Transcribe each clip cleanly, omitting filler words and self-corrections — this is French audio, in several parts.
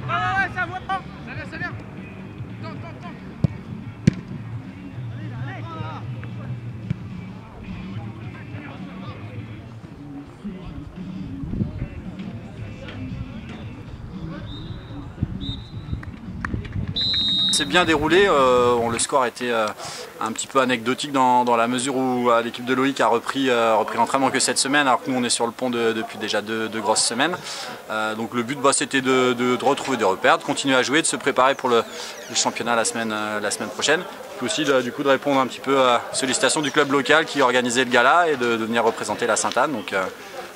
Ouais, ça voit pas. Ça vient. Tente. C'est bien déroulé, le score était un petit peu anecdotique dans la mesure où l'équipe de Loïc a repris l'entraînement que cette semaine, alors que nous on est sur le pont depuis déjà deux grosses semaines. Donc le but c'était de retrouver des repères, de continuer à jouer, de se préparer pour le championnat la semaine prochaine. Puis aussi du coup de répondre un petit peu à la sollicitation du club local qui organisait le gala et de venir représenter la Sainte-Anne. Donc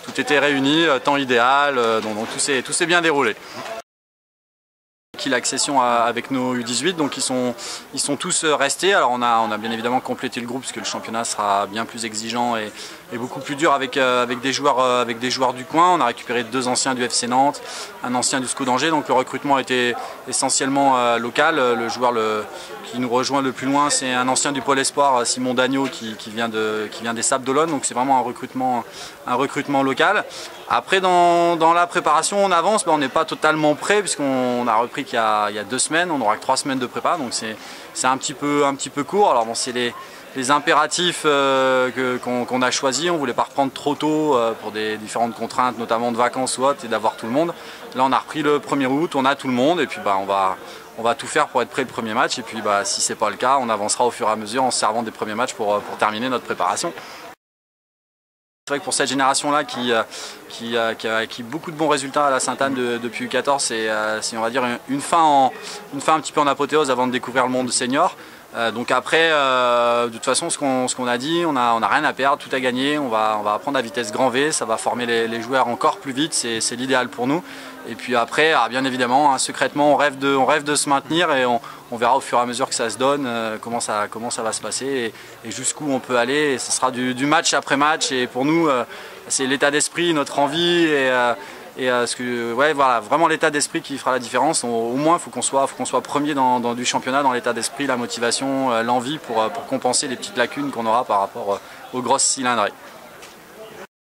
tout était réuni, temps idéal, donc tout s'est bien déroulé. L'accession avec nos U18, donc ils sont tous restés. Alors on a bien évidemment complété le groupe parce que le championnat sera bien plus exigeant et beaucoup plus dur avec des joueurs du coin. On a récupéré 2 anciens du FC Nantes, un ancien du SCO d'Angers, donc le recrutement était essentiellement local. Le joueur qui nous rejoint le plus loin, c'est un ancien du Pôle Espoir, Simon Dagneau, qui vient des Sables d'Olonne, donc c'est vraiment un recrutement local. Après dans la préparation on avance, on n'est pas totalement prêt puisqu'on a repris il y a 2 semaines, on n'aura que 3 semaines de prépa, donc c'est un petit peu court. Alors bon, c'est les impératifs qu'on a choisis, on ne voulait pas reprendre trop tôt pour des différentes contraintes, notamment de vacances ou autres, et d'avoir tout le monde. Là on a repris le 1er août, on a tout le monde et puis on va tout faire pour être prêt le premier match et puis si ce n'est pas le cas, on avancera au fur et à mesure en se servant des premiers matchs pour terminer notre préparation. C'est vrai que pour cette génération-là qui a acquis beaucoup de bons résultats à la Sainte-Anne depuis U14, c'est on va dire une fin un petit peu en apothéose avant de découvrir le monde senior. Donc après, de toute façon, ce qu'on a dit, on a rien à perdre, tout à gagner. On va apprendre à vitesse grand V, ça va former les joueurs encore plus vite, c'est l'idéal pour nous. Et puis après, bien évidemment, secrètement, on rêve de se maintenir et on verra au fur et à mesure que ça se donne, comment ça va se passer et jusqu'où on peut aller. Et ce sera du match après match. Et pour nous, c'est l'état d'esprit, notre envie voilà, vraiment l'état d'esprit qui fera la différence. Au moins, il faut qu'on soit premier dans du championnat, dans l'état d'esprit, la motivation, l'envie pour compenser les petites lacunes qu'on aura par rapport aux grosses cylindrées.